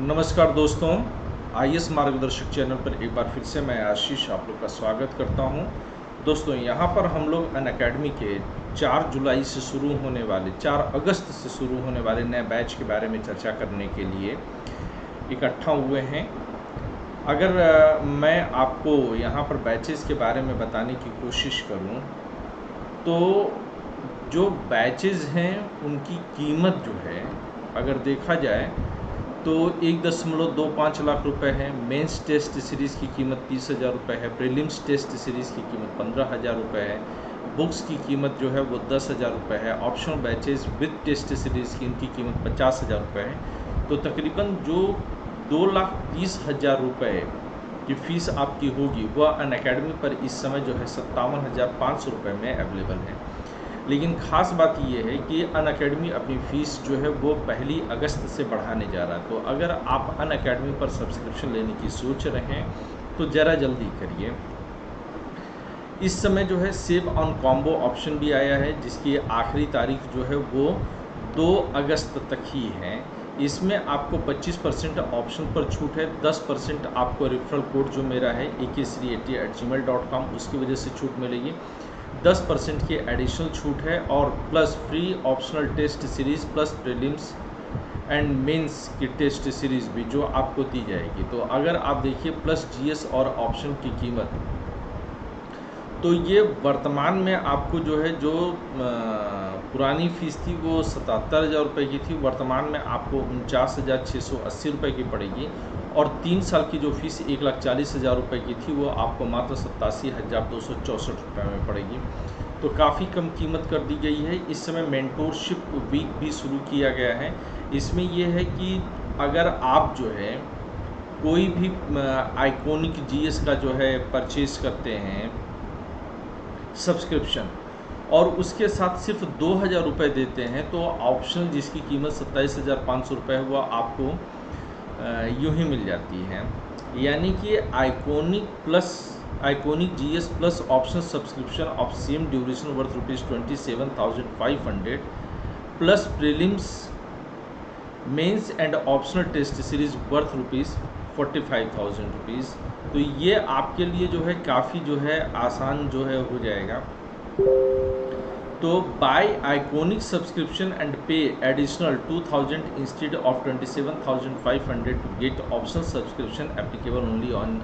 नमस्कार दोस्तों, आईएएस मार्गदर्शक चैनल पर एक बार फिर से मैं आशीष आप लोग का स्वागत करता हूं। दोस्तों, यहां पर हम लोग अनअकैडमी के 4 जुलाई से शुरू होने वाले 4 अगस्त से शुरू होने वाले नए बैच के बारे में चर्चा करने के लिए इकट्ठा हुए हैं। अगर मैं आपको यहां पर बैचेस के बारे में बताने की कोशिश करूं तो जो बैचेस हैं उनकी कीमत जो है अगर देखा जाए तो 1.25 लाख रुपए है। मेंस टेस्ट सीरीज़ की कीमत 30,000 रुपये है। प्रीलिम्स टेस्ट सीरीज़ की कीमत 15,000 रुपये है। बुक्स की कीमत जो है वो 10,000 रुपये है। Optional batches with test series की इनकी कीमत 50,000 रुपये है। तो तकरीबन जो 2,30,000 रुपये की फ़ीस आपकी होगी वह अनअकैडमी पर इस समय जो है 57,500 रुपये में अवेलेबल है। लेकिन ख़ास बात यह है कि अनअकैडमी अपनी फ़ीस जो है वो 1 अगस्त से बढ़ाने जा रहा है। तो अगर आप अनअकैडमी पर सब्सक्रिप्शन लेने की सोच रहे हैं तो ज़रा जल्दी करिए। इस समय जो है सेव ऑन कॉम्बो ऑप्शन भी आया है जिसकी आखिरी तारीख जो है वो 2 अगस्त तक ही है। इसमें आपको 25% ऑप्शन पर छूट है। 10% आपको रेफरल कोड जो मेरा है ak380@gmail.com उसकी वजह से छूट मिलेगी। 10% की एडिशनल छूट है और plus free optional test series plus prelims and mains की टेस्ट सीरीज़ भी जो आपको दी जाएगी। तो अगर आप देखिए प्लस जीएस और ऑप्शन की कीमत तो ये वर्तमान में आपको जो है जो पुरानी फ़ीस थी वो 77,000 रुपये की थी, वर्तमान में आपको 49,680 रुपये की पड़ेगी। और 3 साल की जो फ़ीस 1,40,000 रुपये की थी वो आपको मात्र 87,264 रुपये में पड़ेगी। तो काफ़ी कम कीमत कर दी गई है। इस समय मेंटोरशिप वीक भी शुरू किया गया है। इसमें यह है कि अगर आप जो है कोई भी आइकॉनिक जीएस का जो है परचेज़ करते हैं सब्सक्रिप्शन और उसके साथ सिर्फ 2,000 रुपये देते हैं तो ऑप्शनल जिसकी कीमत 27,500 रुपये है वो आपको यूँ ही मिल जाती है। यानी कि iconic GS plus optional subscription of same duration worth ₹27,500 plus prelims mains and optional test series worth ₹45,000। तो ये आपके लिए जो है काफ़ी जो है आसान जो है हो जाएगा। तो by iconic subscription and pay additional 2,000 instead of 27,500 to get optional subscription applicable only on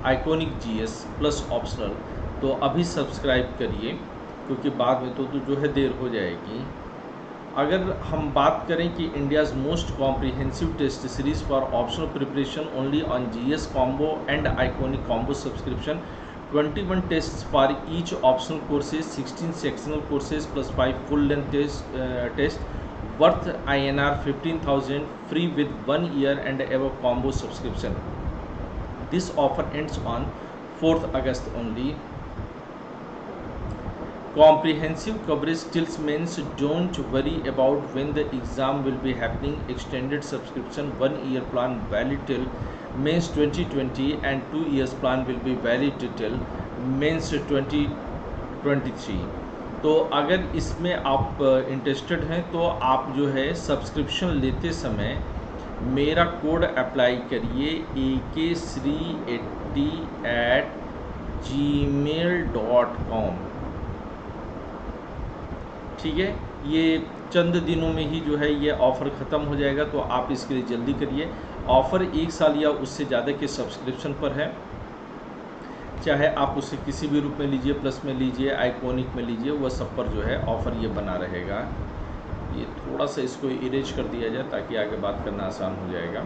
iconic GS plus optional. तो अभी सब्सक्राइब करिए क्योंकि बाद में तो जो है देर हो जाएगी। अगर हम बात करें कि India's most comprehensive test series for optional preparation only on GS combo and iconic combo subscription 21 tests for each optional courses, 16 sectional courses plus 5 full length test worth INR 15,000 free with 1 year and above combo subscription. This offer ends on 4th August only. Comprehensive coverage till means don't worry about when the exam will be happening. Extended subscription 1 year plan valid till mains 2020 and 2 years plan will be valid till mains 2023। तो अगर इसमें आप interested हैं तो आप जो है subscription लेते समय मेरा कोड अप्लाई करिए ak380@gmail.com। ठीक है, ये चंद दिनों में ही जो है ये ऑफ़र ख़त्म हो जाएगा तो आप इसके लिए जल्दी करिए। ऑफ़र 1 साल या उससे ज़्यादा के सब्सक्रिप्शन पर है, चाहे आप उसे किसी भी रूप में लीजिए, प्लस में लीजिए, आइकॉनिक में लीजिए, वह सब पर जो है ऑफ़र ये बना रहेगा। ये थोड़ा सा इसको इरेज कर दिया जाए ताकि आगे बात करना आसान हो जाएगा।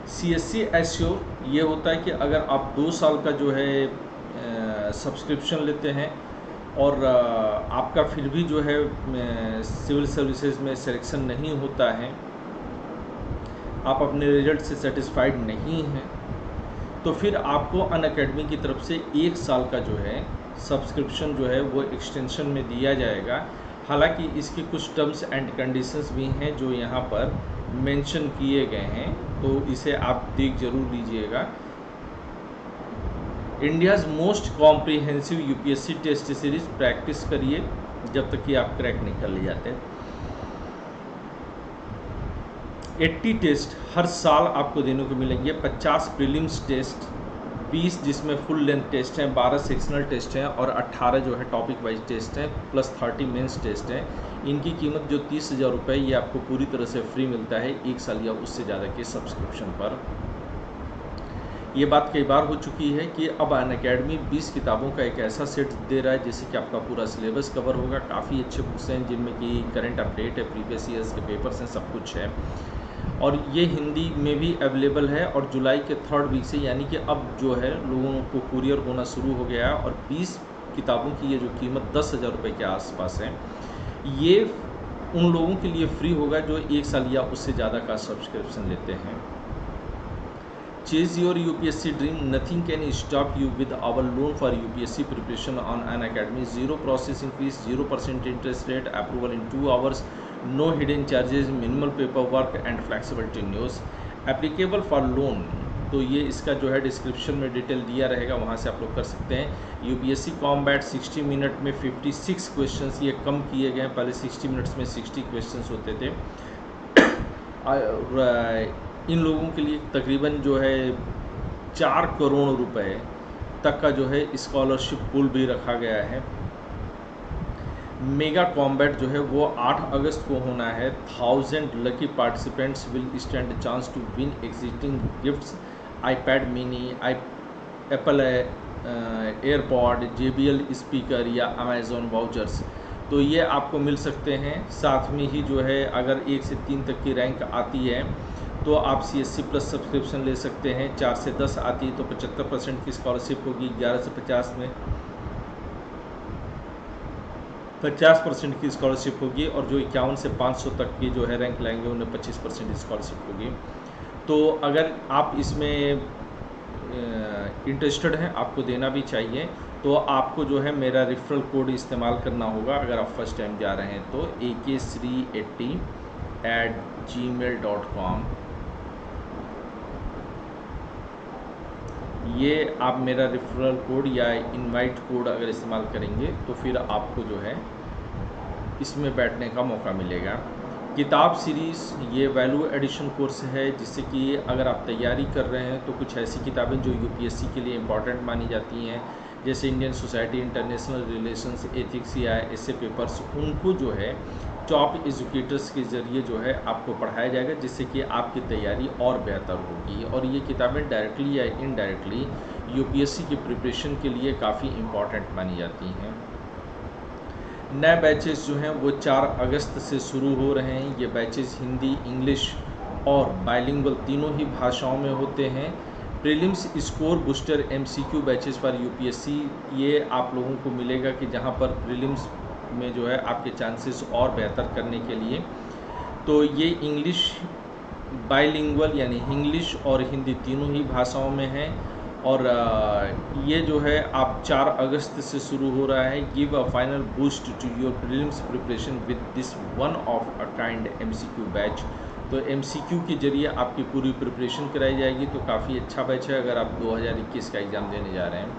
CSC एश्योर ये होता है कि अगर आप 2 साल का जो है सब्सक्रिप्शन लेते हैं और आपका फिर भी जो है सिविल सर्विसेज में सिलेक्शन नहीं होता है, आप अपने रिजल्ट से सेटिस्फाइड नहीं हैं, तो फिर आपको अनअकैडमी की तरफ से 1 साल का जो है सब्सक्रिप्शन जो है वो एक्सटेंशन में दिया जाएगा। हालांकि इसके कुछ टर्म्स एंड कंडीशंस भी हैं जो यहाँ पर मेंशन किए गए हैं, तो इसे आप देख जरूर लीजिएगा। India's most comprehensive UPSC test series practice करिए जब तक कि आप क्रैक नहीं कर ले जाते। 80 टेस्ट हर साल आपको देने को मिलेंगे। 50 प्रीलिम्स टेस्ट, 20 जिसमें फुल लेंथ टेस्ट हैं, 12 सेक्शनल टेस्ट हैं और 18 जो है टॉपिक वाइज टेस्ट हैं, प्लस 30 मेंस टेस्ट हैं। इनकी कीमत जो 30,000 रुपये, ये आपको पूरी तरह से फ्री मिलता है 1 साल या उससे ज़्यादा के सब्सक्रिप्शन पर। ये बात कई बार हो चुकी है कि अब अनअकैडमी 20 किताबों का एक ऐसा सेट दे रहा है जिससे कि आपका पूरा सिलेबस कवर होगा। काफ़ी अच्छे बुक्स हैं जिनमें कि करंट अपडेट है, प्रीवियस ईयर्स के पेपर्स हैं, सब कुछ है। और ये हिंदी में भी अवेलेबल है और जुलाई के 3rd वीक से, यानी कि अब जो है लोगों को कुरियर होना शुरू हो गया है। और 20 किताबों की ये जो कीमत 10,000 रुपये के आसपास है, ये उन लोगों के लिए फ्री होगा जो 1 साल या उससे ज़्यादा का सब्सक्रिप्शन लेते हैं। Chase your UPSC dream. Nothing can stop you with our loan for UPSC preparation on Unacademy. Zero processing fees, 0% interest rate, approval in 2 hours, no hidden charges, minimal paperwork and flexible tenures. Applicable for loan. तो ये इसका जो है description में detail दिया रहेगा, वहाँ से आप लोग कर सकते हैं। यूपीएससी कॉम्बैट 60 मिनट में 56 क्वेश्चंस ये कम किए गए हैं। पहले 60 मिनट्स में 60 क्वेश्चंस होते थे। इन लोगों के लिए तकरीबन जो है 4 करोड़ रुपए तक का जो है स्कॉलरशिप पूल भी रखा गया है। मेगा कॉम्बैट जो है वो 8 अगस्त को होना है। 1000 lucky participants will stand chance to win exciting gifts, iPad mini, Apple AirPod, JBL speaker या अमेज़ॉन वाउचर्स। तो ये आपको मिल सकते हैं। साथ में ही जो है अगर 1 से 3 तक की रैंक आती है तो आप CSC प्लस सब्सक्रिप्शन ले सकते हैं। 4 से 10 आती है तो 75% की स्कॉलरशिप होगी। 11 से 50 में 50% की स्कॉलरशिप होगी और जो 51 से 500 तक की जो है रैंक लाएंगे उन्हें 25% स्कॉलरशिप होगी। तो अगर आप इसमें इंटरेस्टेड हैं, आपको देना भी चाहिए, तो आपको जो है मेरा रेफरल कोड इस्तेमाल करना होगा। अगर आप फर्स्ट टाइम जा रहे हैं तो AK380@gmail.com, ये आप मेरा रेफरल कोड या इनवाइट कोड अगर इस्तेमाल करेंगे तो फिर आपको जो है इसमें बैठने का मौका मिलेगा। किताब सीरीज़ ये वैल्यू एडिशन कोर्स है, जिससे कि अगर आप तैयारी कर रहे हैं तो कुछ ऐसी किताबें जो यूपीएससी के लिए इम्पॉर्टेंट मानी जाती हैं, जैसे Indian society, international relations, ethics या ऐसे पेपर्स, उनको जो है टॉप एजुकेटर्स के ज़रिए जो है आपको पढ़ाया जाएगा, जिससे कि आपकी तैयारी और बेहतर होगी। और ये किताबें डायरेक्टली या इनडायरेक्टली यूपीएससी की प्रिपरेशन के लिए काफ़ी इम्पॉर्टेंट मानी जाती हैं। नए बैचेस जो हैं वो 4 अगस्त से शुरू हो रहे हैं। ये बैचेस हिंदी, इंग्लिश और बाइलिंगुअल तीनों ही भाषाओं में होते हैं। Prelims score booster MCQ batches for UPSC, ये आप लोगों को मिलेगा कि जहां पर प्रीलिम्स में जो है आपके चांसेस और बेहतर करने के लिए। तो ये इंग्लिश बाइलिंगुअल यानी इंग्लिश और हिंदी तीनों ही भाषाओं में है। और ये जो है आप 4 अगस्त से शुरू हो रहा है। Give a final boost to your prelims preparation with this one of a kind MCQ batch. तो MCQ के जरिए आपकी पूरी प्रिपरेशन कराई जाएगी, तो काफ़ी अच्छा बैच है अगर आप 2021 का एग्ज़ाम देने जा रहे हैं।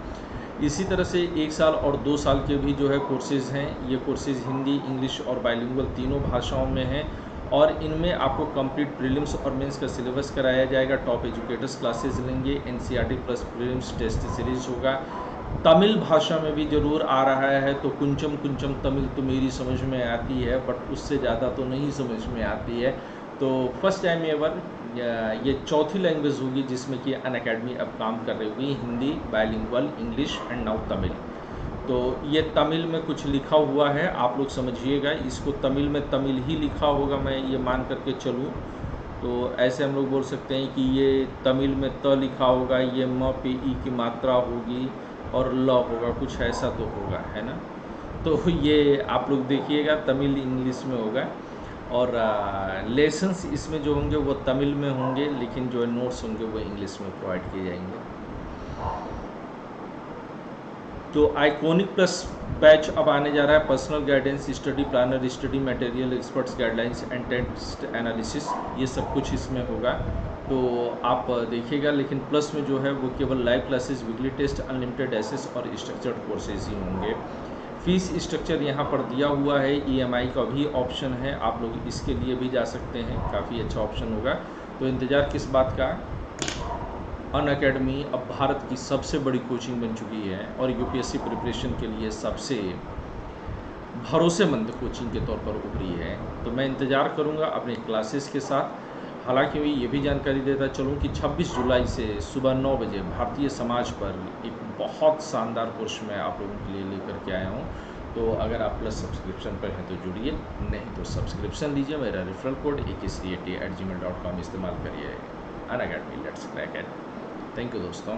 इसी तरह से 1 साल और 2 साल के भी जो है कोर्सेज़ हैं। ये कोर्सेज़ हिंदी, इंग्लिश और बाइलिंगुअल तीनों भाषाओं में हैं और इनमें आपको कंप्लीट प्रीलिम्स और मेंस का सिलेबस कराया जाएगा। टॉप एजुकेटर्स क्लासेस लेंगे, NCERT plus prelims test series होगा। तमिल भाषा में भी ज़रूर आ रहा है, तो कुंचम कुंचम तमिल तो मेरी समझ में आती है, बट उससे ज़्यादा तो नहीं समझ में आती है। तो फर्स्ट टाइम एवर ये चौथी लैंग्वेज होगी जिसमें कि अनअकैडमी अब काम कर रही होगी। Hindi, bilingual, English and now Tamil. तो ये तमिल में कुछ लिखा हुआ है, आप लोग समझिएगा, इसको तमिल में तमिल ही लिखा होगा, मैं ये मान करके चलूँ तो ऐसे हम लोग बोल सकते हैं कि ये तमिल में त लिखा होगा, ये म पे ई की मात्रा होगी और ल होगा, कुछ ऐसा तो होगा, है ना। तो ये आप लोग देखिएगा तमिल इंग्लिश में होगा और लेसन्स इसमें जो होंगे वो तमिल में होंगे, लेकिन जो नोट्स होंगे वो इंग्लिश में प्रोवाइड किए जाएंगे। तो आइकॉनिक प्लस बैच अब आने जा रहा है। Personal guidance, study planner, study material, experts guidelines and test analysis, ये सब कुछ इसमें होगा, तो आप देखिएगा। लेकिन प्लस में जो है वो केवल live classes, weekly test, unlimited access और स्ट्रक्चर्ड कोर्सेज ही होंगे। फ़ीस स्ट्रक्चर यहाँ पर दिया हुआ है, EMI का भी ऑप्शन है, आप लोग इसके लिए भी जा सकते हैं, काफ़ी अच्छा ऑप्शन होगा। तो इंतज़ार किस बात का। अनअकैडमी अब भारत की सबसे बड़ी कोचिंग बन चुकी है और UPSC प्रिपरेशन के लिए सबसे भरोसेमंद कोचिंग के तौर पर उभरी है। तो मैं इंतज़ार करूँगा अपने क्लासेस के साथ। हालांकि मैं ये भी जानकारी देता चलूँ कि 26 जुलाई से सुबह 9 बजे भारतीय समाज पर एक बहुत शानदार कोर्स मैं आप लोगों के लिए लेकर के आया हूँ। तो अगर आप प्लस सब्सक्रिप्शन पर हैं तो जुड़िए, नहीं तो सब्सक्रिप्शन लीजिए। मेरा रेफरल कोड akc80@gmail.com इस्तेमाल करिए। Unacademy, let's crack it. Thank you दोस्तों।